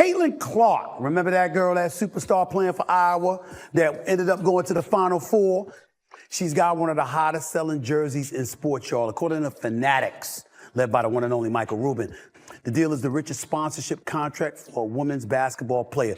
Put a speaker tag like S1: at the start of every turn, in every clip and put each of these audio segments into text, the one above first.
S1: Caitlin Clark, remember that girl, that superstar playing for Iowa that ended up going to the Final Four? She's got one of the hottest selling jerseys in sports, y'all, according to Fanatics, led by the one and only Michael Rubin. The deal is the richest sponsorship contract for a women's basketball player.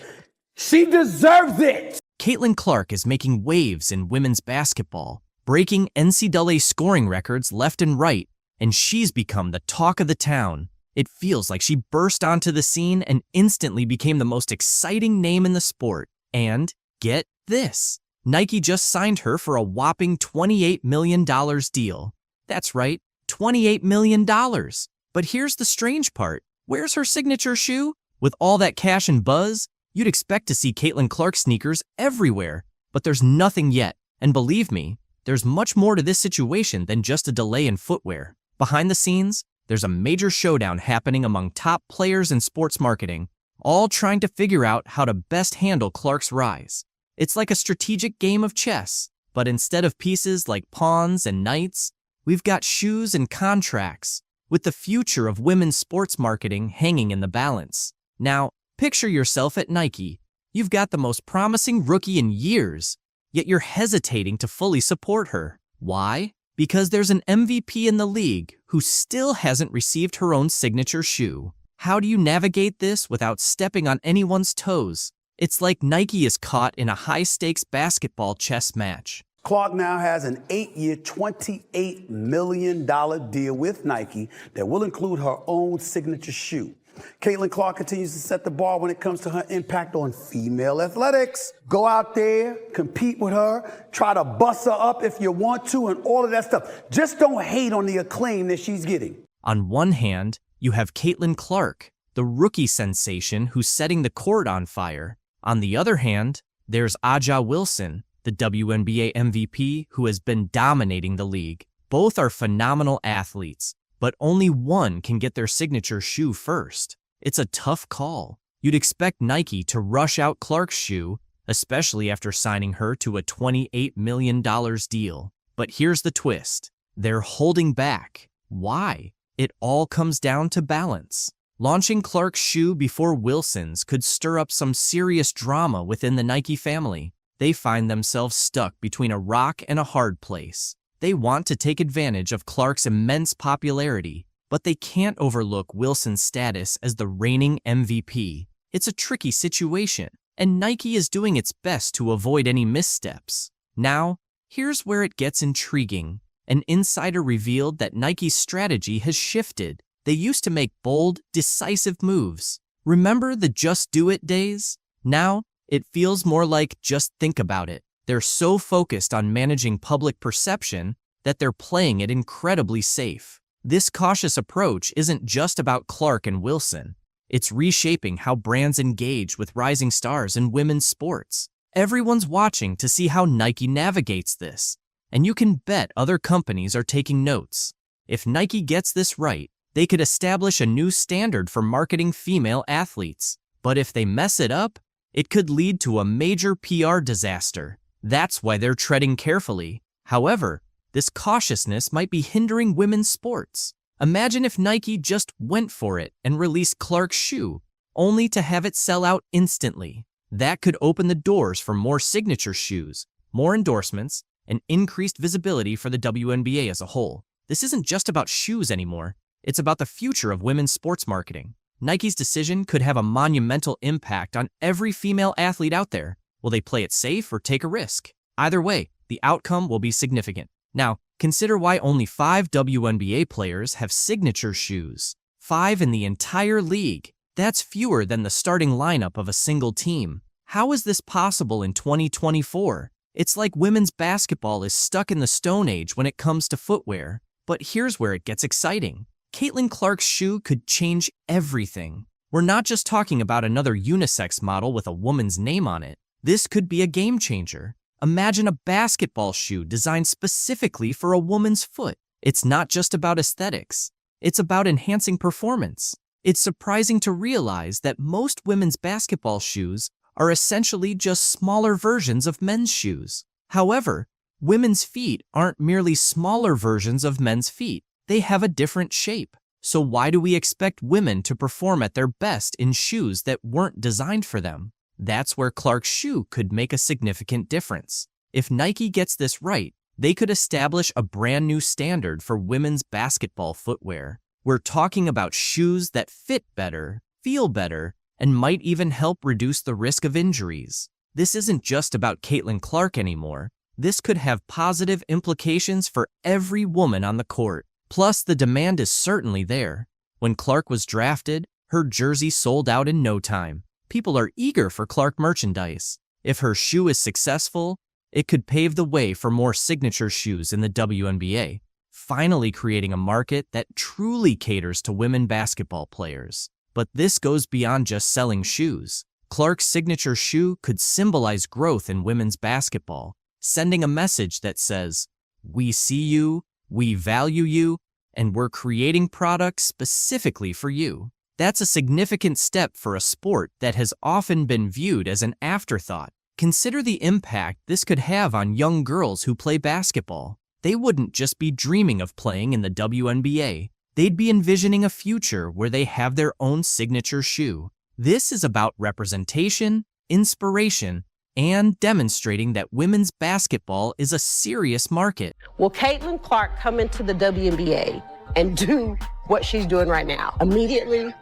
S1: She deserves it!
S2: Caitlin Clark is making waves in women's basketball, breaking NCAA scoring records left and right, and she's become the talk of the town. It feels like she burst onto the scene and instantly became the most exciting name in the sport. And get this, Nike just signed her for a whopping $28 million deal. That's right, $28 million. But here's the strange part. Where's her signature shoe? With all that cash and buzz, you'd expect to see Caitlin Clark sneakers everywhere. But there's nothing yet. And believe me, there's much more to this situation than just a delay in footwear. Behind the scenes, there's a major showdown happening among top players in sports marketing, all trying to figure out how to best handle Clark's rise. It's like a strategic game of chess, but instead of pieces like pawns and knights, we've got shoes and contracts, with the future of women's sports marketing hanging in the balance. Now, picture yourself at Nike. You've got the most promising rookie in years, yet you're hesitating to fully support her. Why? Because there's an MVP in the league who still hasn't received her own signature shoe. How do you navigate this without stepping on anyone's toes? It's like Nike is caught in a high-stakes basketball chess match.
S1: Clark now has an 8-year, $28 million deal with Nike that will include her own signature shoe. Caitlin Clark continues to set the bar when it comes to her impact on female athletics. Go out there, compete with her, try to bust her up if you want to, and all of that stuff. Just don't hate on the acclaim that she's getting.
S2: On one hand, you have Caitlin Clark, the rookie sensation who's setting the court on fire. On the other hand, there's A'ja Wilson, the WNBA MVP who has been dominating the league. Both are phenomenal athletes, but only one can get their signature shoe first. It's a tough call. You'd expect Nike to rush out Clark's shoe, especially after signing her to a $28 million deal. But here's the twist. They're holding back. Why? It all comes down to balance. Launching Clark's shoe before Wilson's could stir up some serious drama within the Nike family. They find themselves stuck between a rock and a hard place. They want to take advantage of Clark's immense popularity, but they can't overlook Wilson's status as the reigning MVP. It's a tricky situation, and Nike is doing its best to avoid any missteps. Now, here's where it gets intriguing. An insider revealed that Nike's strategy has shifted. They used to make bold, decisive moves. Remember the just do it days? Now, it feels more like just think about it. They're so focused on managing public perception that they're playing it incredibly safe. This cautious approach isn't just about Clark and Wilson. It's reshaping how brands engage with rising stars in women's sports. Everyone's watching to see how Nike navigates this, and you can bet other companies are taking notes. If Nike gets this right, they could establish a new standard for marketing female athletes. But if they mess it up, it could lead to a major PR disaster. That's why they're treading carefully. However, this cautiousness might be hindering women's sports. Imagine if Nike just went for it and released Clark's shoe, only to have it sell out instantly. That could open the doors for more signature shoes, more endorsements, and increased visibility for the WNBA as a whole. This isn't just about shoes anymore. It's about the future of women's sports marketing. Nike's decision could have a monumental impact on every female athlete out there. Will they play it safe or take a risk? Either way, the outcome will be significant. Now, consider why only 5 WNBA players have signature shoes. 5 in the entire league. That's fewer than the starting lineup of a single team. How is this possible in 2024? It's like women's basketball is stuck in the Stone Age when it comes to footwear. But here's where it gets exciting. Caitlin Clark's shoe could change everything. We're not just talking about another unisex model with a woman's name on it. This could be a game changer. Imagine a basketball shoe designed specifically for a woman's foot. It's not just about aesthetics. It's about enhancing performance. It's surprising to realize that most women's basketball shoes are essentially just smaller versions of men's shoes. However, women's feet aren't merely smaller versions of men's feet. They have a different shape. So why do we expect women to perform at their best in shoes that weren't designed for them? That's where Clark's shoe could make a significant difference. If Nike gets this right, they could establish a brand new standard for women's basketball footwear. We're talking about shoes that fit better, feel better, and might even help reduce the risk of injuries. This isn't just about Caitlin Clark anymore. This could have positive implications for every woman on the court. Plus, the demand is certainly there. When Clark was drafted, her jersey sold out in no time. People are eager for Clark merchandise. If her shoe is successful, it could pave the way for more signature shoes in the WNBA, finally creating a market that truly caters to women basketball players. But this goes beyond just selling shoes. Clark's signature shoe could symbolize growth in women's basketball, sending a message that says, "We see you, we value you, and we're creating products specifically for you." That's a significant step for a sport that has often been viewed as an afterthought. Consider the impact this could have on young girls who play basketball. They wouldn't just be dreaming of playing in the WNBA. They'd be envisioning a future where they have their own signature shoe. This is about representation, inspiration, and demonstrating that women's basketball is a serious market.
S3: Will Caitlin Clark come into the WNBA and do what she's doing right now? Immediately?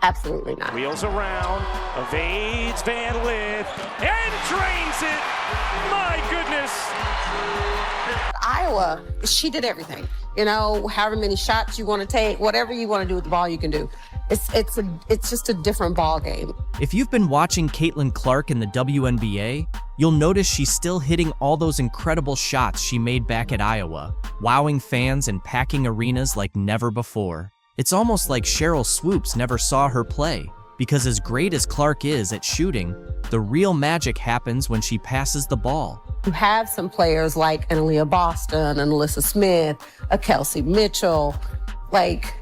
S3: Absolutely not.
S4: Wheels around, evades Van Lith, and drains it! My goodness!
S3: Iowa, she did everything. You know, however many shots you want to take, whatever you want to do with the ball, you can do. It's just a different ball game.
S2: If you've been watching Caitlin Clark in the WNBA, you'll notice she's still hitting all those incredible shots she made back at Iowa, wowing fans and packing arenas like never before. It's almost like Cheryl Swoops never saw her play, because as great as Clark is at shooting, the real magic happens when she passes the ball.
S3: You have some players like an Aaliyah Boston, an Alyssa Smith, a Kelsey Mitchell, like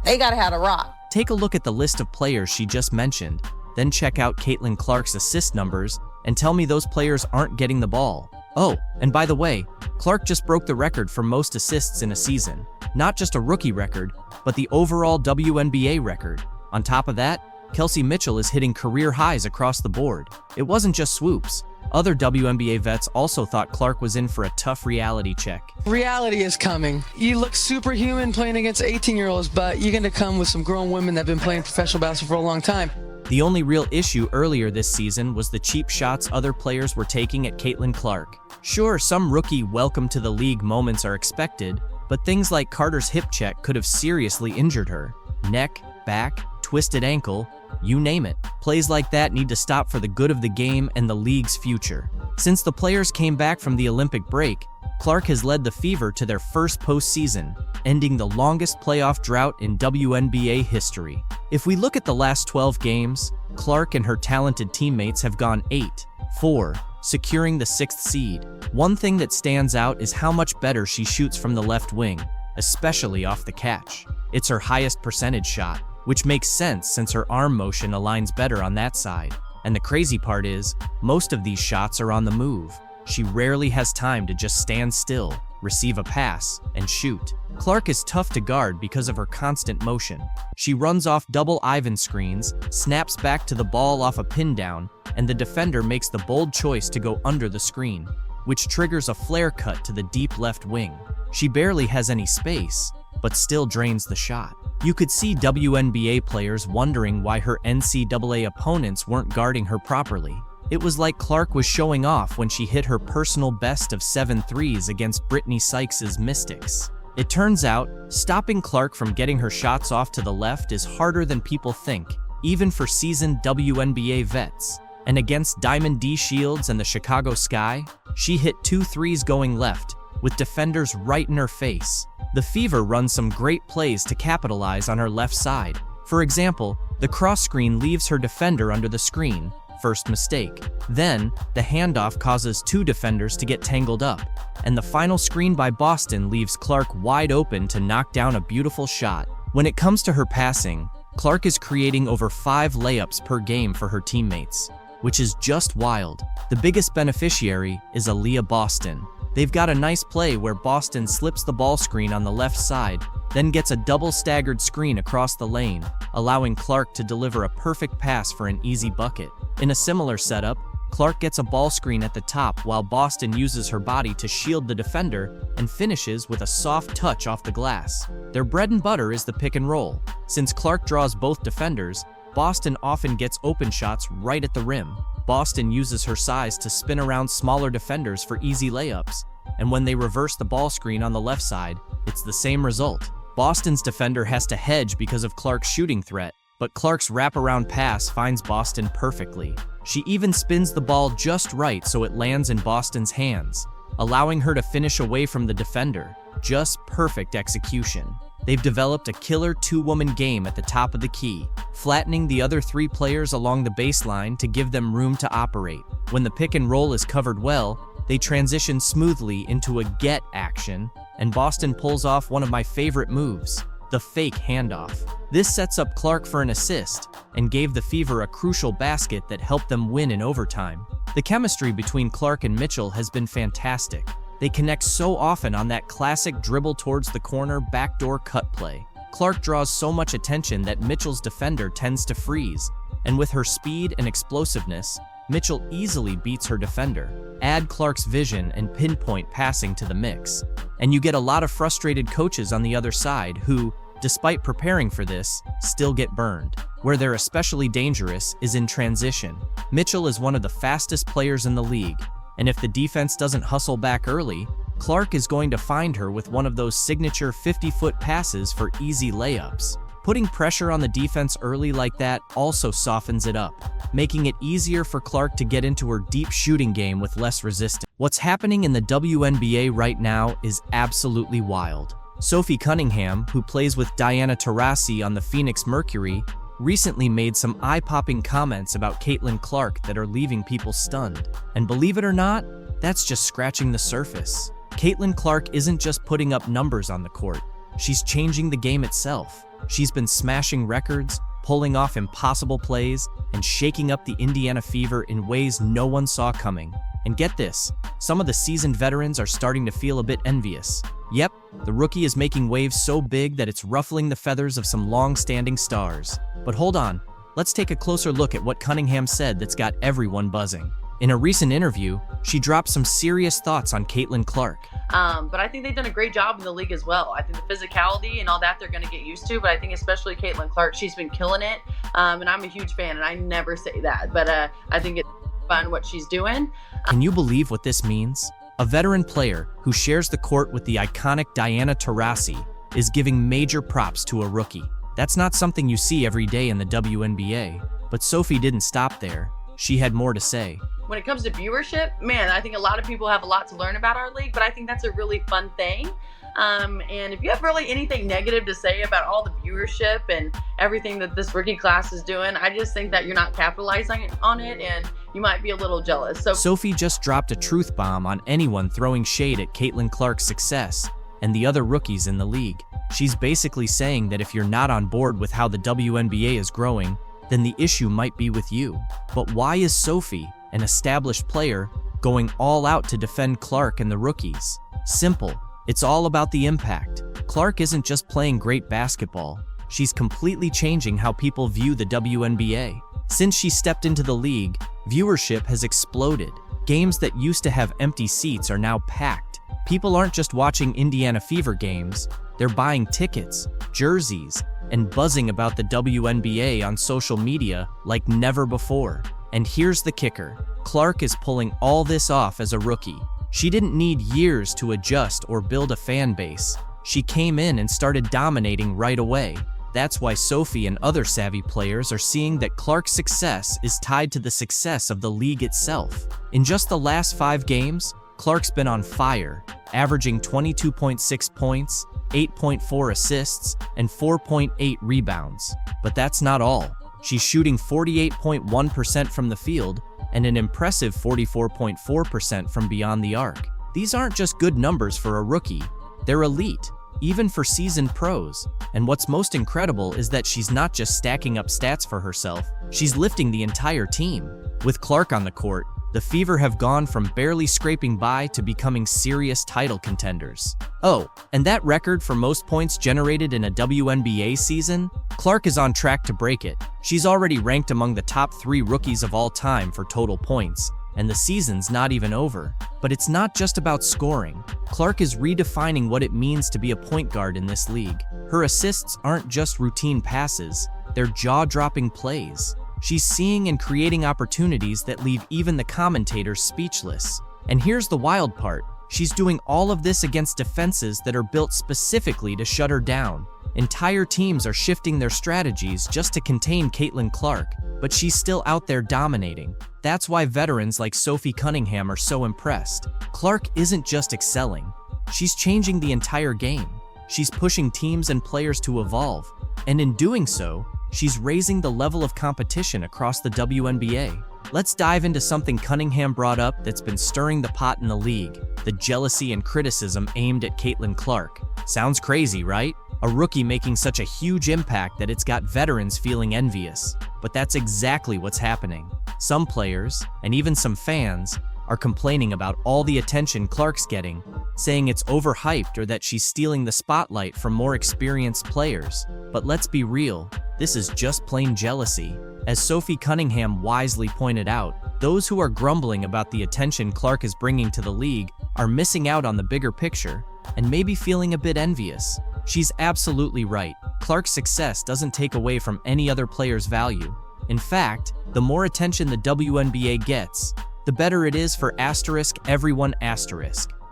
S3: they gotta have a rock.
S2: Take a look at the list of players she just mentioned, then check out Caitlin Clark's assist numbers and tell me those players aren't getting the ball. Oh, and by the way, Clark just broke the record for most assists in a season. Not just a rookie record, but the overall WNBA record. On top of that, Kelsey Mitchell is hitting career highs across the board. It wasn't just Swoops. Other WNBA vets also thought Clark was in for a tough reality check.
S5: Reality is coming. You look superhuman playing against 18-year-olds, but you're going to come with some grown women that have been playing professional basketball for a long time.
S2: The only real issue earlier this season was the cheap shots other players were taking at Caitlin Clark. Sure, some rookie welcome to the league moments are expected, but things like Carter's hip check could have seriously injured her. Neck, back, twisted ankle, you name it. Plays like that need to stop for the good of the game and the league's future. Since the players came back from the Olympic break, Clark has led the Fever to their first postseason, ending the longest playoff drought in WNBA history. If we look at the last 12 games, Clark and her talented teammates have gone 8-4, securing the 6th seed. One thing that stands out is how much better she shoots from the left wing, especially off the catch. It's her highest percentage shot, which makes sense since her arm motion aligns better on that side. And the crazy part is, most of these shots are on the move. She rarely has time to just stand still, receive a pass, and shoot. Clark is tough to guard because of her constant motion. She runs off double Ivan screens, snaps back to the ball off a pin down, and the defender makes the bold choice to go under the screen, which triggers a flare cut to the deep left wing. She barely has any space, but still drains the shot. You could see WNBA players wondering why her NCAA opponents weren't guarding her properly. It was like Clark was showing off when she hit her personal best of 7 threes against Brittany Sykes' Mystics. It turns out, stopping Clark from getting her shots off to the left is harder than people think, even for seasoned WNBA vets. And against Diamond D Shields and the Chicago Sky, she hit 2 threes going left, with defenders right in her face. The Fever run some great plays to capitalize on her left side. For example, the cross screen leaves her defender under the screen, first mistake. Then, the handoff causes 2 defenders to get tangled up, and the final screen by Boston leaves Clark wide open to knock down a beautiful shot. When it comes to her passing, Clark is creating over 5 layups per game for her teammates, which is just wild. The biggest beneficiary is Aaliyah Boston. They've got a nice play where Boston slips the ball screen on the left side, then gets a double staggered screen across the lane, allowing Clark to deliver a perfect pass for an easy bucket. In a similar setup, Clark gets a ball screen at the top while Boston uses her body to shield the defender and finishes with a soft touch off the glass. Their bread and butter is the pick and roll. Since Clark draws both defenders, Boston often gets open shots right at the rim. Boston uses her size to spin around smaller defenders for easy layups, and when they reverse the ball screen on the left side, it's the same result. Boston's defender has to hedge because of Clark's shooting threat, but Clark's wraparound pass finds Boston perfectly. She even spins the ball just right so it lands in Boston's hands, allowing her to finish away from the defender. Just perfect execution. They've developed a killer two-woman game at the top of the key, flattening the other three players along the baseline to give them room to operate. When the pick and roll is covered well, they transition smoothly into a get action, and Boston pulls off one of my favorite moves, the fake handoff. This sets up Clark for an assist and gave the Fever a crucial basket that helped them win in overtime. The chemistry between Clark and Mitchell has been fantastic. They connect so often on that classic dribble towards the corner backdoor cut play. Clark draws so much attention that Mitchell's defender tends to freeze, and with her speed and explosiveness, Mitchell easily beats her defender. Add Clark's vision and pinpoint passing to the mix, and you get a lot of frustrated coaches on the other side who, despite preparing for this, still get burned. Where they're especially dangerous is in transition. Mitchell is one of the fastest players in the league, and if the defense doesn't hustle back early, Clark is going to find her with one of those signature 50-foot passes for easy layups. Putting pressure on the defense early like that also softens it up, making it easier for Clark to get into her deep shooting game with less resistance. What's happening in the WNBA right now is absolutely wild. Sophie Cunningham, who plays with Diana Taurasi on the Phoenix Mercury, recently made some eye-popping comments about Caitlin Clark that are leaving people stunned. And believe it or not, that's just scratching the surface. Caitlin Clark isn't just putting up numbers on the court, she's changing the game itself. She's been smashing records, pulling off impossible plays, and shaking up the Indiana Fever in ways no one saw coming. And get this, some of the seasoned veterans are starting to feel a bit envious. Yep, the rookie is making waves so big that it's ruffling the feathers of some long-standing stars. But hold on, let's take a closer look at what Cunningham said that's got everyone buzzing. In a recent interview, she dropped some serious thoughts on Caitlin Clark.
S6: But I think they've done a great job in the league as well. I think the physicality and all that they're going to get used to, but I think especially Caitlin Clark, she's been killing it. And I'm a huge fan, and I never say that, but I think it's fun what she's doing.
S2: Can you believe what this means? A veteran player who shares the court with the iconic Diana Taurasi is giving major props to a rookie. That's not something you see every day in the WNBA, but Sophie didn't stop there. She had more to say.
S6: When it comes to viewership, man, I think a lot of people have a lot to learn about our league, but I think that's a really fun thing. And if you have really anything negative to say about all the viewership and everything that this rookie class is doing, I just think that you're not capitalizing on it and you might be a little jealous. So
S2: Sophie just dropped a truth bomb on anyone throwing shade at Caitlin Clark's success and the other rookies in the league. She's basically saying that if you're not on board with how the WNBA is growing, then the issue might be with you. But why is Sophie, an established player, going all out to defend Clark and the rookies? Simple. It's all about the impact. Clark isn't just playing great basketball. She's completely changing how people view the WNBA. Since she stepped into the league, viewership has exploded. Games that used to have empty seats are now packed. People aren't just watching Indiana Fever games, they're buying tickets, jerseys, and buzzing about the WNBA on social media like never before. And here's the kicker. Clark is pulling all this off as a rookie. She didn't need years to adjust or build a fan base. She came in and started dominating right away. That's why Sophie and other savvy players are seeing that Clark's success is tied to the success of the league itself. In just the last 5 games, Clark's been on fire, averaging 22.6 points, 8.4 assists, and 4.8 rebounds. But that's not all. She's shooting 48.1% from the field and an impressive 44.4% from beyond the arc. These aren't just good numbers for a rookie, they're elite, even for seasoned pros. And what's most incredible is that she's not just stacking up stats for herself, she's lifting the entire team. With Clark on the court, the Fever have gone from barely scraping by to becoming serious title contenders. Oh, and that record for most points generated in a WNBA season? Clark is on track to break it. She's already ranked among the top 3 rookies of all time for total points, and the season's not even over. But it's not just about scoring. Clark is redefining what it means to be a point guard in this league. Her assists aren't just routine passes, they're jaw-dropping plays. She's seeing and creating opportunities that leave even the commentators speechless. And here's the wild part. She's doing all of this against defenses that are built specifically to shut her down. Entire teams are shifting their strategies just to contain Caitlin Clark, but she's still out there dominating. That's why veterans like Sophie Cunningham are so impressed. Clark isn't just excelling. She's changing the entire game. She's pushing teams and players to evolve. And in doing so, she's raising the level of competition across the WNBA. Let's dive into something Cunningham brought up that's been stirring the pot in the league: the jealousy and criticism aimed at Caitlin Clark. Sounds crazy, right? A rookie making such a huge impact that it's got veterans feeling envious. But that's exactly what's happening. Some players, and even some fans, are complaining about all the attention Clark's getting, saying it's overhyped or that she's stealing the spotlight from more experienced players. But let's be real, this is just plain jealousy. As Sophie Cunningham wisely pointed out, those who are grumbling about the attention Clark is bringing to the league are missing out on the bigger picture and maybe feeling a bit envious. She's absolutely right. Clark's success doesn't take away from any other player's value. In fact, the more attention the WNBA gets, the better it is for everyone.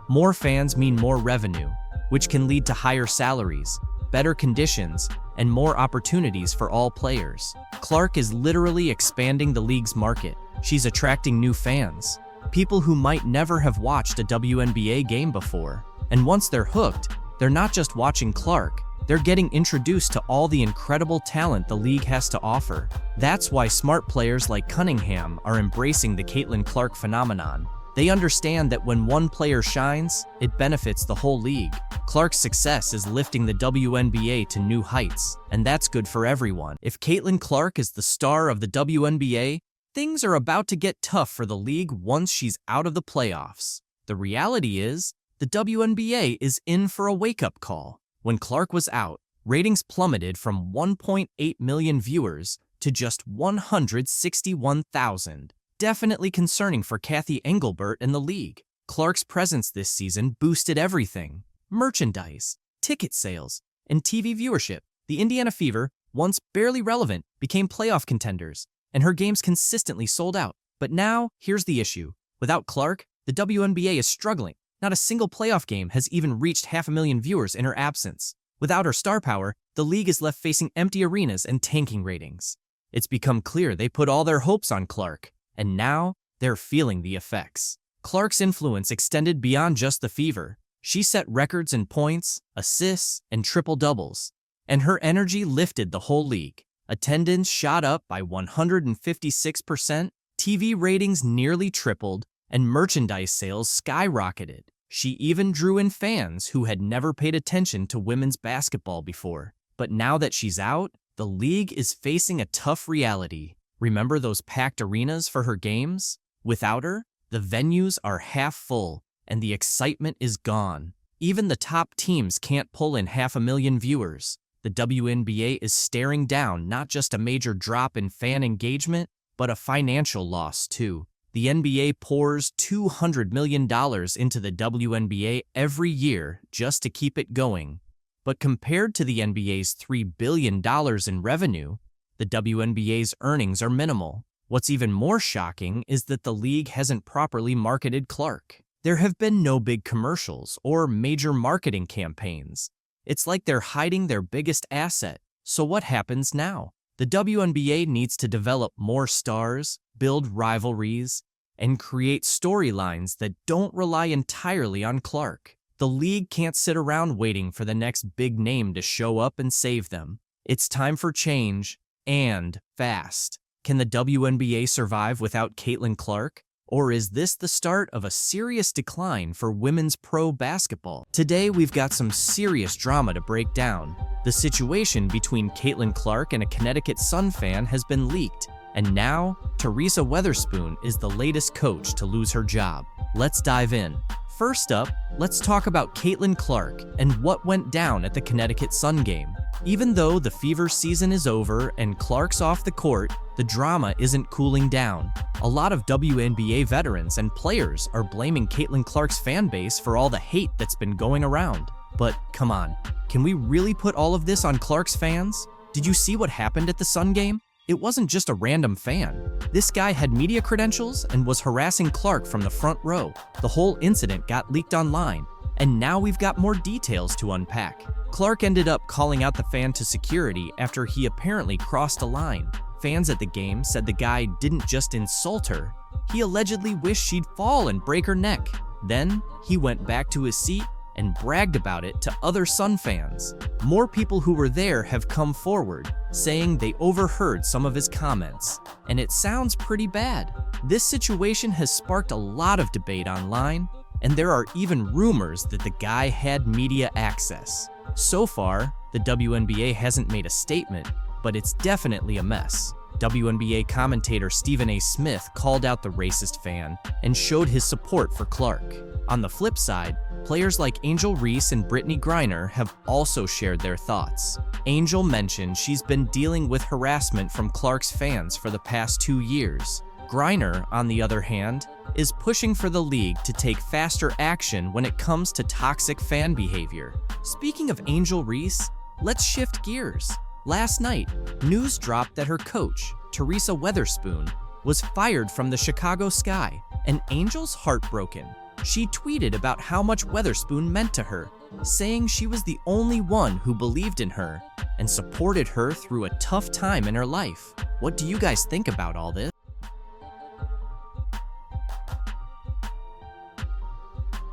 S2: More fans mean more revenue, which can lead to higher salaries, better conditions, and more opportunities for all players. Clark is literally expanding the league's market. She's attracting new fans, people who might never have watched a WNBA game before. And once they're hooked, they're not just watching Clark, they're getting introduced to all the incredible talent the league has to offer. That's why smart players like Cunningham are embracing the Caitlin Clark phenomenon. They understand that when one player shines, it benefits the whole league. Clark's success is lifting the WNBA to new heights, and that's good for everyone. If Caitlin Clark is the star of the WNBA, things are about to get tough for the league once she's out of the playoffs. The reality is, the WNBA is in for a wake-up call. When Clark was out, ratings plummeted from 1.8 million viewers to just 161,000. Definitely concerning for Kathy Engelbert and the league. Clark's presence this season boosted everything: merchandise, ticket sales, and TV viewership. The Indiana Fever, once barely relevant, became playoff contenders, and her games consistently sold out. But now, here's the issue. Without Clark, the WNBA is struggling. Not a single playoff game has even reached 500,000 viewers in her absence. Without her star power, the league is left facing empty arenas and tanking ratings. It's become clear they put all their hopes on Clark, and now they're feeling the effects. Clark's influence extended beyond just the Fever. She set records in points, assists, and triple-doubles, and her energy lifted the whole league. Attendance shot up by 156%, TV ratings nearly tripled, and merchandise sales skyrocketed. She even drew in fans who had never paid attention to women's basketball before. But now that she's out, the league is facing a tough reality. Remember those packed arenas for her games? Without her, the venues are half full, and the excitement is gone. Even the top teams can't pull in 500,000 viewers. The WNBA is staring down not just a major drop in fan engagement, but a financial loss too. The NBA pours $200 million into the WNBA every year just to keep it going. But compared to the NBA's $3 billion in revenue, the WNBA's earnings are minimal. What's even more shocking is that the league hasn't properly marketed Clark. There have been no big commercials or major marketing campaigns. It's like they're hiding their biggest asset. So what happens now? The WNBA needs to develop more stars, build rivalries, and create storylines that don't rely entirely on Clark. The league can't sit around waiting for the next big name to show up and save them. It's time for change, and fast. Can the WNBA survive without Caitlin Clark? Or is this the start of a serious decline for women's pro basketball? Today, we've got some serious drama to break down. The situation between Caitlin Clark and a Connecticut Sun fan has been leaked, And now, Teresa Weatherspoon is the latest coach to lose her job. Let's dive in. First up, let's talk about Caitlin Clark and what went down at the Connecticut Sun game. Even though the Fever season is over and Clark's off the court, the drama isn't cooling down. A lot of WNBA veterans and players are blaming Caitlin Clark's fan base for all the hate that's been going around. But come on, can we really put all of this on Clark's fans? Did you see what happened at the Sun game? It wasn't just a random fan. This guy had media credentials and was harassing Clark from the front row. The whole incident got leaked online, and now we've got more details to unpack. Clark ended up calling out the fan to security after he apparently crossed a line. Fans at the game said the guy didn't just insult her, he allegedly wished she'd fall and break her neck. Then, he went back to his seat and bragged about it to other Sun fans. More people who were there have come forward, saying they overheard some of his comments, and it sounds pretty bad. This situation has sparked a lot of debate online, and there are even rumors that the guy had media access. So far, the WNBA hasn't made a statement, but it's definitely a mess. WNBA commentator Stephen A. Smith called out the racist fan and showed his support for Clark. On the flip side, players like Angel Reese and Brittany Griner have also shared their thoughts. Angel mentioned she's been dealing with harassment from Clark's fans for the past 2 years. Griner, on the other hand, is pushing for the league to take faster action when it comes to toxic fan behavior. Speaking of Angel Reese, let's shift gears. Last night, news dropped that her coach, Teresa Weatherspoon, was fired from the Chicago Sky, and Angel's heartbroken. She tweeted about how much Weatherspoon meant to her, saying she was the only one who believed in her and supported her through a tough time in her life. What do you guys think about all this?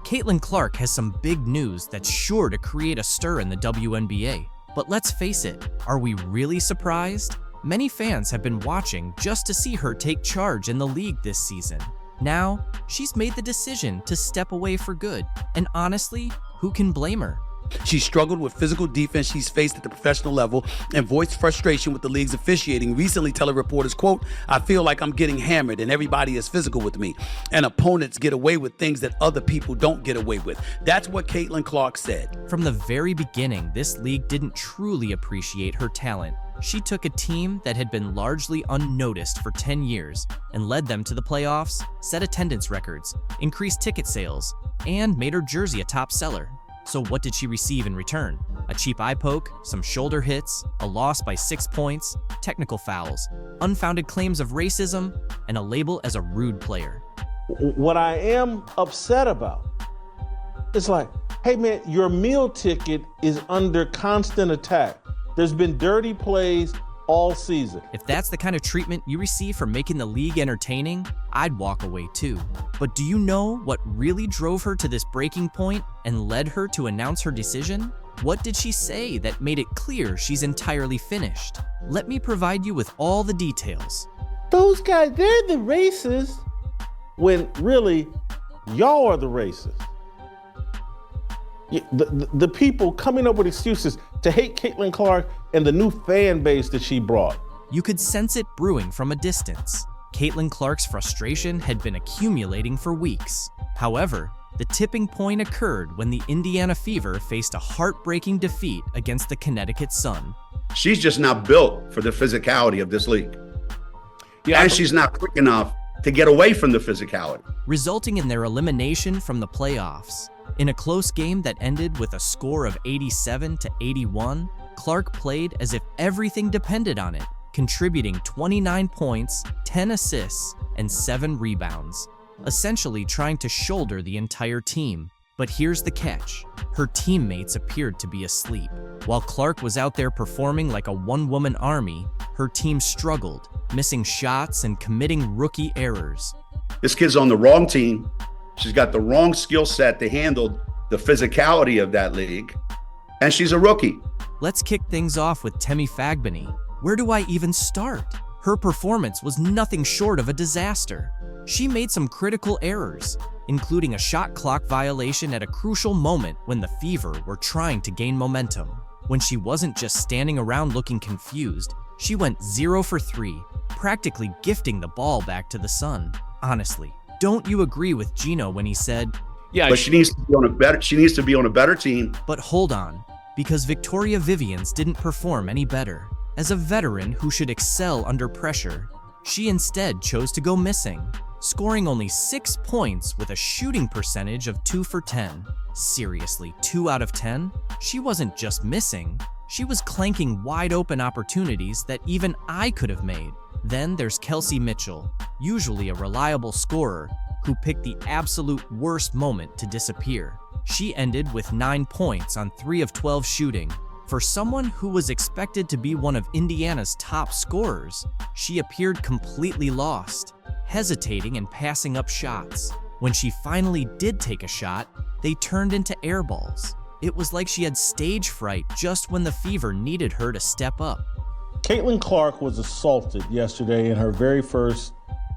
S2: Caitlin Clark has some big news that's sure to create a stir in the WNBA. But let's face it, are we really surprised? Many fans have been watching just to see her take charge in the league this season. Now, she's made the decision to step away for good, and honestly, who can blame her?
S1: She struggled with physical defense she's faced at the professional level and voiced frustration with the league's officiating, recently telling reporters, quote, "I feel like I'm getting hammered and everybody is physical with me, and opponents get away with things that other people don't get away with." That's what Caitlin Clark said.
S2: From the very beginning, this league didn't truly appreciate her talent. She took a team that had been largely unnoticed for 10 years and led them to the playoffs, set attendance records, increased ticket sales, and made her jersey a top seller. So what did she receive in return? A cheap eye poke, some shoulder hits, a loss by 6 points, technical fouls, unfounded claims of racism, and a label as a rude player.
S7: What I am upset about is like, hey man, your meal ticket is under constant attack. There's been dirty plays all season.
S2: If that's the kind of treatment you receive for making the league entertaining, I'd walk away too. But do you know what really drove her to this breaking point and led her to announce her decision? What did she say that made it clear she's entirely finished? Let me provide you with all the details.
S7: Those guys, they're the racists, when really, y'all are the racists. The people coming up with excuses to hate Caitlin Clark and the new fan base that she brought.
S2: You could sense it brewing from a distance. Caitlin Clark's frustration had been accumulating for weeks. However, the tipping point occurred when the Indiana Fever faced a heartbreaking defeat against the Connecticut Sun.
S8: She's just not built for the physicality of this league. And she's not quick enough to get away from the physicality,
S2: resulting in their elimination from the playoffs. In a close game that ended with a score of 87-81, Clark played as if everything depended on it, contributing 29 points, 10 assists, and 7 rebounds, essentially trying to shoulder the entire team. But here's the catch. Her teammates appeared to be asleep. While Clark was out there performing like a one-woman army, her team struggled, missing shots and committing rookie errors.
S8: This kid's on the wrong team. She's got the wrong skill set to handle the physicality of that league, and she's a rookie.
S2: Let's kick things off with Temi Fagbani. Where do I even start? Her performance was nothing short of a disaster. She made some critical errors, including a shot clock violation at a crucial moment when the Fever were trying to gain momentum. When she wasn't just standing around looking confused, she went 0 for 3, practically gifting the ball back to the Sun. Honestly, don't you agree with Gino when he said,
S4: Yeah,
S8: But she needs to be on a better team.
S2: but hold on, because Victoria Vivians didn't perform any better. As a veteran who should excel under pressure, she instead chose to go missing, scoring only 6 points with a shooting percentage of 2 for 10. Seriously, 2 out of 10? She wasn't just missing, she was clanking wide open opportunities that even I could have made. Then there's Kelsey Mitchell, usually a reliable scorer, who picked the absolute worst moment to disappear. She ended with 9 points on 3 of 12 shooting. For someone who was expected to be one of Indiana's top scorers, she appeared completely lost, hesitating and passing up shots. When she finally did take a shot, they turned into air balls. It was like she had stage fright just when the Fever needed her to step up.
S7: Caitlin Clark was assaulted yesterday in her very first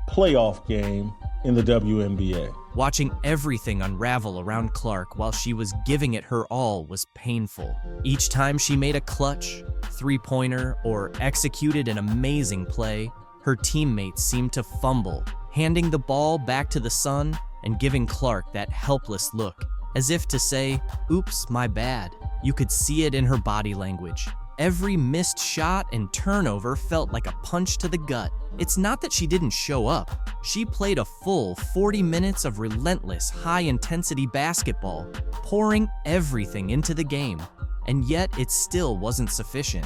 S7: playoff game in the WNBA.
S2: Watching everything unravel around Clark while she was giving it her all was painful. Each time she made a clutch, three-pointer, or executed an amazing play, her teammates seemed to fumble, handing the ball back to the Sun and giving Clark that helpless look, as if to say, "Oops, my bad." You could see it in her body language. Every missed shot and turnover felt like a punch to the gut. It's not that she didn't show up. She played a full 40 minutes of relentless, high-intensity basketball, pouring everything into the game, and yet it still wasn't sufficient.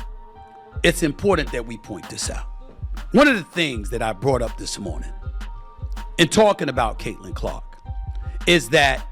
S1: It's important that we point this out. One of the things that I brought up this morning in talking about Caitlin Clark is that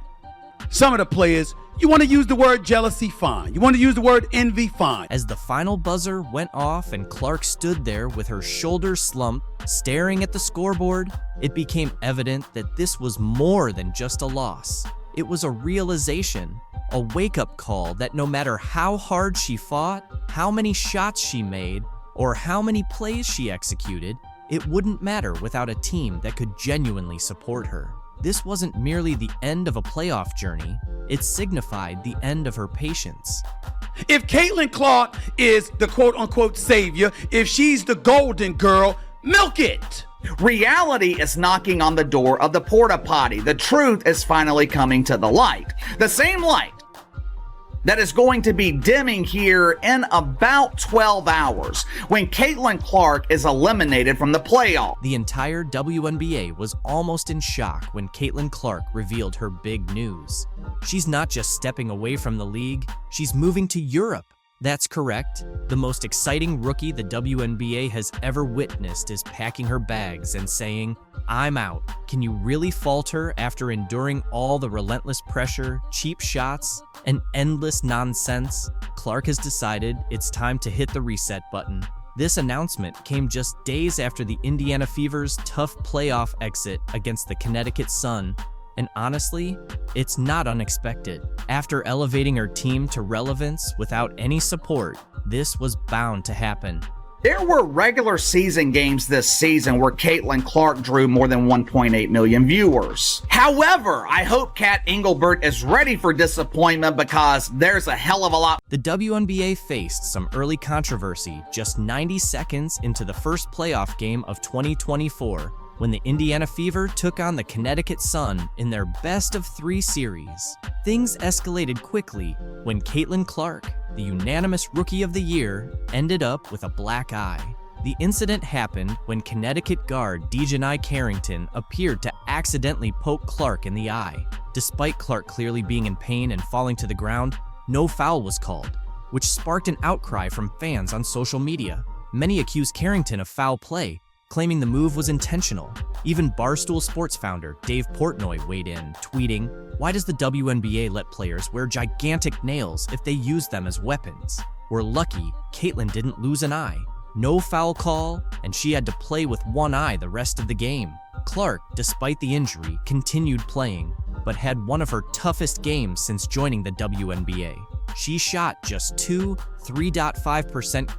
S1: some of the players, you want to use the word jealousy, fine. You want to use the word envy, fine.
S2: As the final buzzer went off and Clark stood there with her shoulders slumped, staring at the scoreboard, it became evident that this was more than just a loss. It was a realization, a wake-up call that no matter how hard she fought, how many shots she made, or how many plays she executed, it wouldn't matter without a team that could genuinely support her. This wasn't merely the end of a playoff journey, it signified the end of her patience.
S1: If Caitlin Clark is the quote-unquote savior, if she's the golden girl, milk it.
S9: Reality is knocking on the door of the porta potty. The truth is finally coming to the light. The same light that is going to be dimming here in about 12 hours when Caitlin Clark is eliminated from the playoff.
S2: The entire WNBA was almost in shock when Caitlin Clark revealed her big news. She's not just stepping away from the league, she's moving to Europe. That's correct. The most exciting rookie the WNBA has ever witnessed is packing her bags and saying, "I'm out." Can you really falter after enduring all the relentless pressure, cheap shots, and endless nonsense? Clark has decided it's time to hit the reset button. This announcement came just days after the Indiana Fever's tough playoff exit against the Connecticut Sun. And honestly, it's not unexpected. After elevating her team to relevance without any support, this was bound to happen.
S9: There were regular season games this season where Caitlin Clark drew more than 1.8 million viewers. However, I hope Kat Engelbert is ready for disappointment because there's a hell of a lot.
S2: The WNBA faced some early controversy just 90 seconds into the first playoff game of 2024 when the Indiana Fever took on the Connecticut Sun in their best-of-3 series. Things escalated quickly when Caitlin Clark, the unanimous Rookie of the Year, ended up with a black eye. The incident happened when Connecticut guard Dejanai Carrington appeared to accidentally poke Clark in the eye. Despite Clark clearly being in pain and falling to the ground, no foul was called, which sparked an outcry from fans on social media. Many accused Carrington of foul play, claiming the move was intentional. Even Barstool Sports founder Dave Portnoy weighed in, tweeting, "Why does the WNBA let players wear gigantic nails if they use them as weapons? We're lucky Caitlin didn't lose an eye. No foul call, and she had to play with one eye the rest of the game." Clark, despite the injury, continued playing, but had one of her toughest games since joining the WNBA. She shot just 3.5%,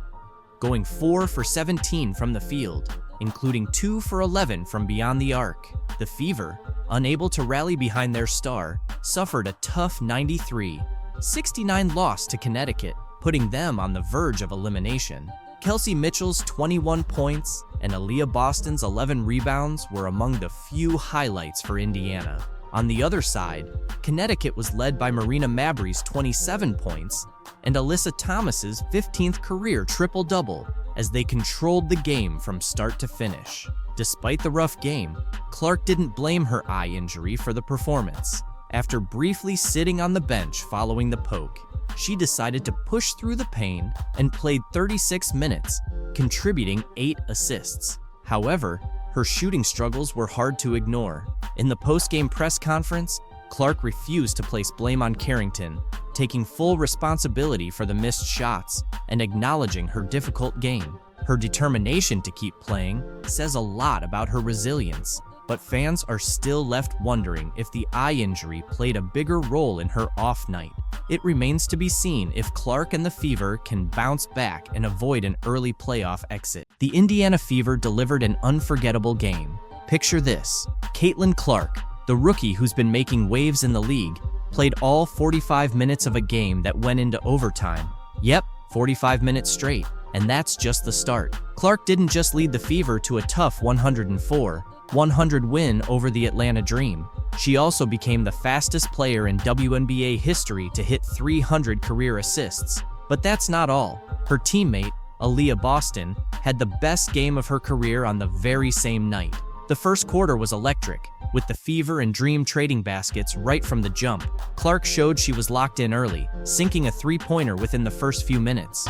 S2: going 4 for 17 from the field, including 2 for 11 from beyond the arc. The Fever, unable to rally behind their star, suffered a tough 93-69 loss to Connecticut, putting them on the verge of elimination. Kelsey Mitchell's 21 points and Aaliyah Boston's 11 rebounds were among the few highlights for Indiana. On the other side, Connecticut was led by Marina Mabrey's 27 points and Alyssa Thomas's 15th career triple-double as they controlled the game from start to finish. Despite the rough game, Clark didn't blame her eye injury for the performance. After briefly sitting on the bench following the poke, she decided to push through the pain and played 36 minutes, contributing 8 assists. However, her shooting struggles were hard to ignore. In the post-game press conference, Clark refused to place blame on Carrington, taking full responsibility for the missed shots and acknowledging her difficult game. Her determination to keep playing says a lot about her resilience, but fans are still left wondering if the eye injury played a bigger role in her off night. It remains to be seen if Clark and the Fever can bounce back and avoid an early playoff exit. The Indiana Fever delivered an unforgettable game. Picture this: Caitlin Clark, the rookie who's been making waves in the league, played all 45 minutes of a game that went into overtime. Yep, 45 minutes straight. And that's just the start. Clark didn't just lead the Fever to a tough 104-100 win over the Atlanta Dream. She also became the fastest player in WNBA history to hit 300 career assists. But that's not all. Her teammate, Aaliyah Boston, had the best game of her career on the very same night. The first quarter was electric, with the Fever and Dream trading baskets right from the jump. Clark showed she was locked in early, sinking a three-pointer within the first few minutes.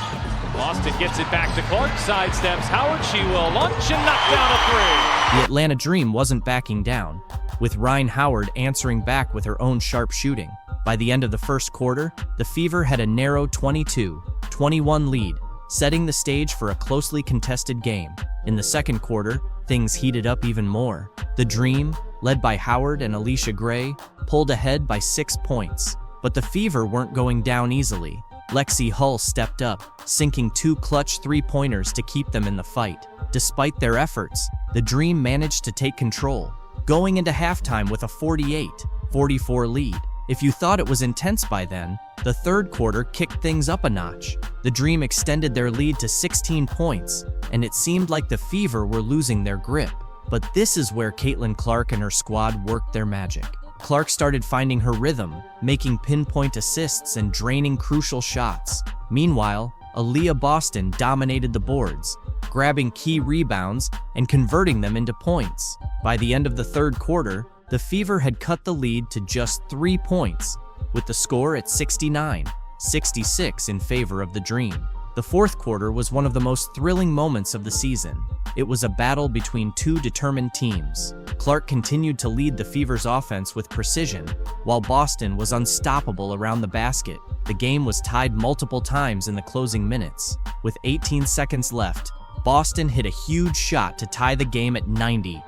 S4: Boston gets it back to Clark, sidesteps Howard, she will launch and knock down a three.
S2: The Atlanta Dream wasn't backing down, with Rhyne Howard answering back with her own sharp shooting. By the end of the first quarter, the Fever had a narrow 22-21 lead, setting the stage for a closely contested game. In the second quarter, things heated up even more. The Dream, led by Howard and Alicia Gray, pulled ahead by 6 points. But the Fever weren't going down easily. Lexi Hull stepped up, sinking 2 clutch three-pointers to keep them in the fight. Despite their efforts, the Dream managed to take control, going into halftime with a 48-44 lead. If you thought it was intense by then, the third quarter kicked things up a notch. The Dream extended their lead to 16 points, and it seemed like the Fever were losing their grip. But this is where Caitlin Clark and her squad worked their magic. Clark started finding her rhythm, making pinpoint assists and draining crucial shots. Meanwhile, Aaliyah Boston dominated the boards, grabbing key rebounds and converting them into points. By the end of the third quarter, the Fever had cut the lead to just 3 points, with the score at 69-66 in favor of the Dream. The fourth quarter was one of the most thrilling moments of the season. It was a battle between two determined teams. Clark continued to lead the Fever's offense with precision, while Boston was unstoppable around the basket. The game was tied multiple times in the closing minutes. With 18 seconds left, Boston hit a huge shot to tie the game at 90,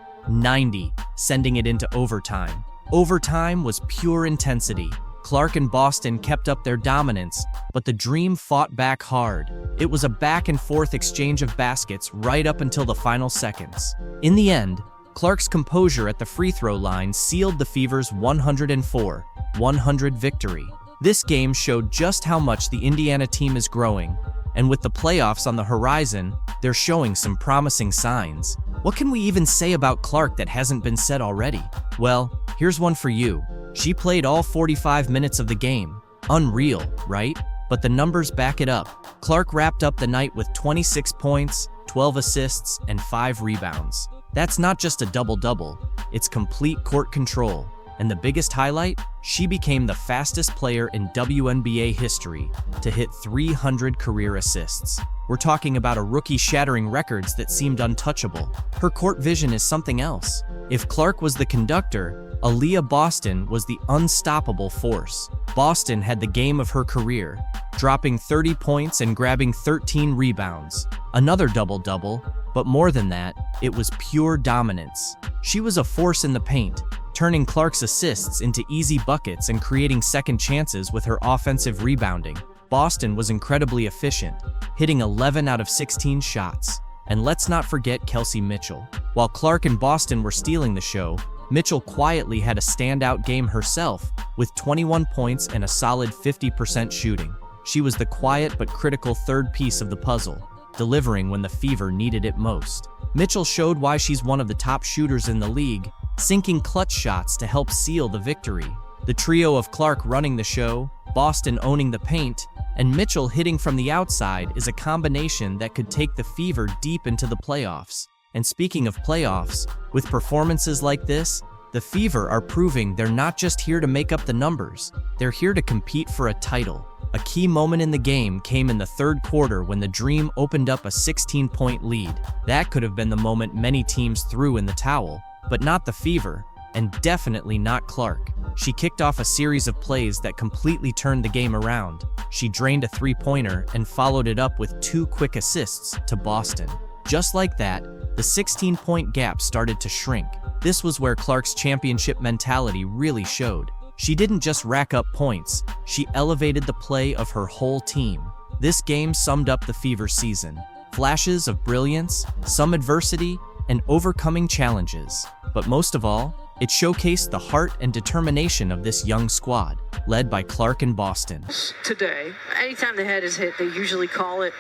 S2: sending it into overtime. Overtime was pure intensity. Clark and Boston kept up their dominance, but the Dream fought back hard. It was a back-and-forth exchange of baskets right up until the final seconds. In the end, Clark's composure at the free throw line sealed the Fever's 104-100 victory. This game showed just how much the Indiana team is growing, and with the playoffs on the horizon, they're showing some promising signs. What can we even say about Clark that hasn't been said already? Well, here's one for you. She played all 45 minutes of the game. Unreal, right? But the numbers back it up. Clark wrapped up the night with 26 points, 12 assists, and 5 rebounds. That's not just a double-double, it's complete court control. And the biggest highlight? She became the fastest player in WNBA history to hit 300 career assists. We're talking about a rookie shattering records that seemed untouchable. Her court vision is something else. If Clark was the conductor, Aaliyah Boston was the unstoppable force. Boston had the game of her career, dropping 30 points and grabbing 13 rebounds. Another double-double, but more than that, it was pure dominance. She was a force in the paint, turning Clark's assists into easy buckets and creating second chances with her offensive rebounding. Boston was incredibly efficient, hitting 11 out of 16 shots. And let's not forget Kelsey Mitchell. While Clark and Boston were stealing the show, Mitchell quietly had a standout game herself, with 21 points and a solid 50% shooting. She was the quiet but critical third piece of the puzzle. delivering when the Fever needed it most. Mitchell showed why she's one of the top shooters in the league, sinking clutch shots to help seal the victory. The trio of Clark running the show, Boston owning the paint, and Mitchell hitting from the outside is a combination that could take the Fever deep into the playoffs. And speaking of playoffs, with performances like this, the Fever are proving they're not just here to make up the numbers, they're here to compete for a title. A key moment in the game came in the third quarter when the Dream opened up a 16-point lead. That could have been the moment many teams threw in the towel, but not the Fever, and definitely not Clark. She kicked off a series of plays that completely turned the game around. She drained a three-pointer and followed it up with 2 quick assists to Boston. Just like that, the 16-point gap started to shrink. This was where Clark's championship mentality really showed. She didn't just rack up points, she elevated the play of her whole team. This game summed up the Fever season. Flashes of brilliance, some adversity, and overcoming challenges. But most of all, it showcased the heart and determination of this young squad, led by Clark and Boston.
S10: Today, anytime the head is hit, they usually call it.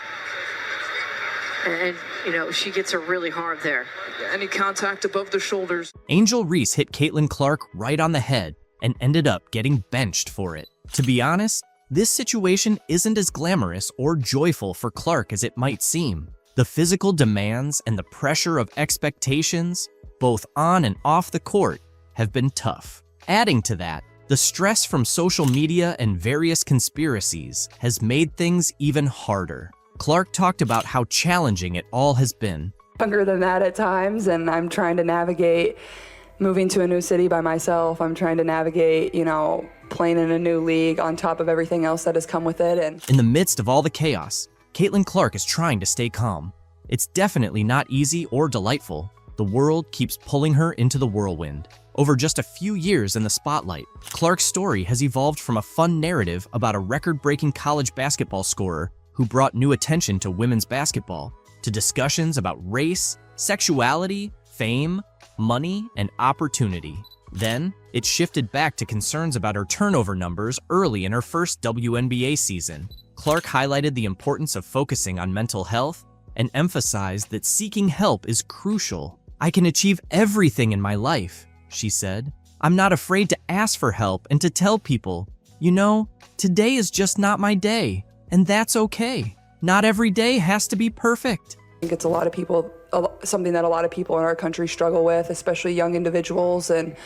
S10: And, she gets her really hard there. Any contact above the shoulders.
S2: Angel Reese hit Caitlin Clark right on the head and ended up getting benched for it. To be honest, this situation isn't as glamorous or joyful for Clark as it might seem. The physical demands and the pressure of expectations, both on and off the court, have been tough. Adding to that, the stress from social media and various conspiracies has made things even harder. Clark talked about how challenging it all has been.
S11: Younger than that at times, and I'm trying to navigate moving to a new city by myself. I'm trying to navigate, playing in a new league on top of everything else that has come with it. And
S2: in the midst of all the chaos, Caitlin Clark is trying to stay calm. It's definitely not easy or delightful. The world keeps pulling her into the whirlwind. Over just a few years in the spotlight, Clark's story has evolved from a fun narrative about a record-breaking college basketball scorer who brought new attention to women's basketball, to discussions about race, sexuality, fame, money, and opportunity. Then, it shifted back to concerns about her turnover numbers early in her first WNBA season. Clark highlighted the importance of focusing on mental health and emphasized that seeking help is crucial. "I can achieve everything in my life," she said. "I'm not afraid to ask for help and to tell people, today is just not my day, and that's okay. Not every day has to be perfect."
S11: I think it's something that a lot of people in our country struggle with, especially young individuals. And,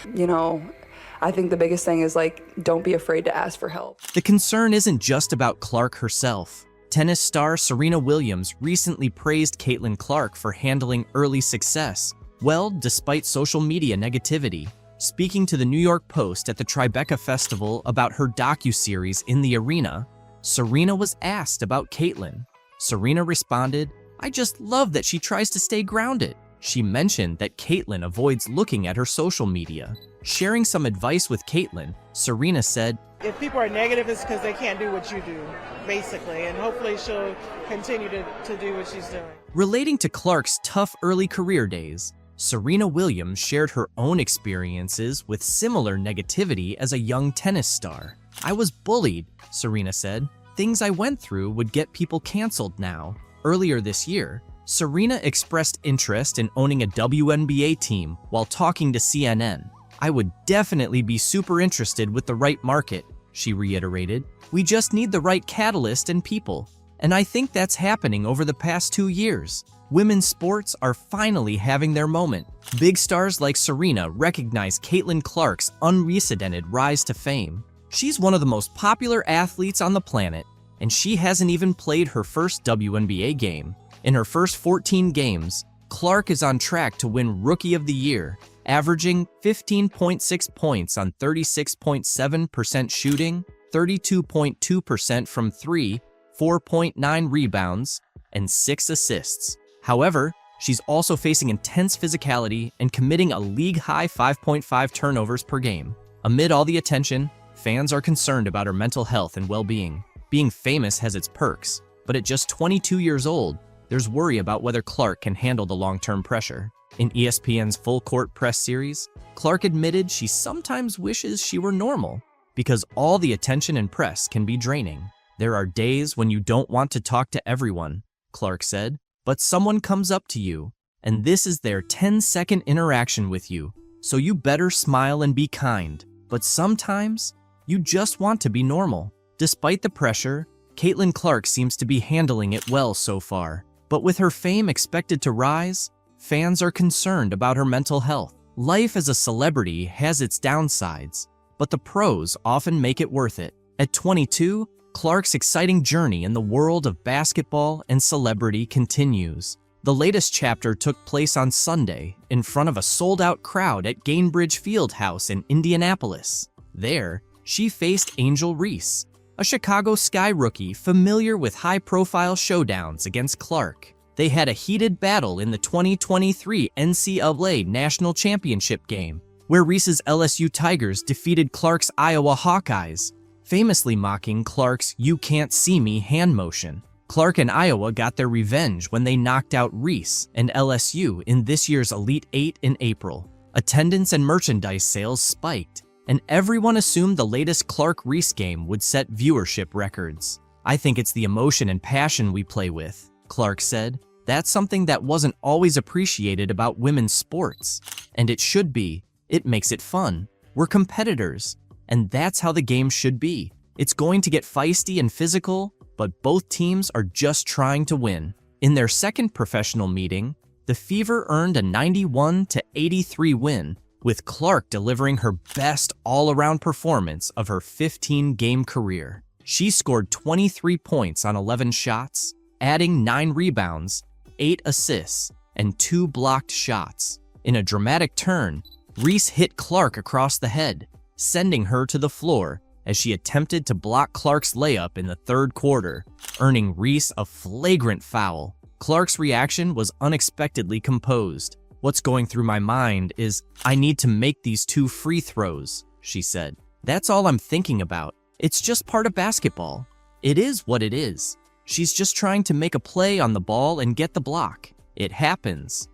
S11: I think the biggest thing is don't be afraid to ask for help.
S2: The concern isn't just about Clark herself. Tennis star Serena Williams recently praised Caitlin Clark for handling early success. Well, despite social media negativity. Speaking to the New York Post at the Tribeca Festival about her docuseries In the Arena, Serena was asked about Caitlin. Serena responded, "I just love that she tries to stay grounded." She mentioned that Caitlin avoids looking at her social media. Sharing some advice with Caitlin, Serena said,
S12: "If people are negative, it's because they can't do what you do, basically, and hopefully she'll continue to do what she's doing."
S2: Relating to Clark's tough early career days, Serena Williams shared her own experiences with similar negativity as a young tennis star. "I was bullied," Serena said. "Things I went through would get people canceled now." Earlier this year, Serena expressed interest in owning a WNBA team while talking to CNN. "I would definitely be super interested with the right market," she reiterated. "We just need the right catalyst and people. And I think that's happening over the past 2 years. Women's sports are finally having their moment." Big stars like Serena recognize Caitlin Clark's unprecedented rise to fame. She's one of the most popular athletes on the planet, and she hasn't even played her first WNBA game. In her first 14 games, Clark is on track to win Rookie of the Year, averaging 15.6 points on 36.7% shooting, 32.2% from 3, 4.9 rebounds, and 6 assists. However, she's also facing intense physicality and committing a league-high 5.5 turnovers per game. Amid all the attention, fans are concerned about her mental health and well-being. Being famous has its perks, but at just 22 years old, there's worry about whether Clark can handle the long-term pressure. In ESPN's Full Court Press series, Clark admitted she sometimes wishes she were normal, because all the attention and press can be draining. "There are days when you don't want to talk to everyone, Clark said, but someone comes up to you, and this is their 10-second interaction with you, so you better smile and be kind. But sometimes, you just want to be normal. Despite the pressure, Caitlin Clark seems to be handling it well so far. But with her fame expected to rise, fans are concerned about her mental health. Life as a celebrity has its downsides, but the pros often make it worth it. At 22, Clark's exciting journey in the world of basketball and celebrity continues. The latest chapter took place on Sunday in front of a sold-out crowd at Gainbridge Fieldhouse in Indianapolis. There, she faced Angel Reese, a Chicago Sky rookie familiar with high-profile showdowns against Clark. They had a heated battle in the 2023 NCAA National Championship game, where Reese's LSU Tigers defeated Clark's Iowa Hawkeyes, famously mocking Clark's "you can't see me" hand motion. Clark and Iowa got their revenge when they knocked out Reese and LSU in this year's Elite Eight in April. Attendance and merchandise sales spiked, and everyone assumed the latest Clark-Reese game would set viewership records. "I think it's the emotion and passion we play with," Clark said. "That's something that wasn't always appreciated about women's sports, and it should be. It makes it fun. We're competitors, and that's how the game should be. It's going to get feisty and physical, but both teams are just trying to win." In their second professional meeting, the Fever earned a 91-83 win, with Clark delivering her best all-around performance of her 15-game career. She scored 23 points on 11 shots, adding 9 rebounds, 8 assists, and 2 blocked shots. In a dramatic turn, Reese hit Clark across the head, sending her to the floor as she attempted to block Clark's layup in the third quarter, earning Reese a flagrant foul. Clark's reaction was unexpectedly composed. "What's going through my mind is, I need to make these 2 free throws," she said. "That's all I'm thinking about. It's just part of basketball. It is what it is. She's just trying to make a play on the ball and get the block. It happens."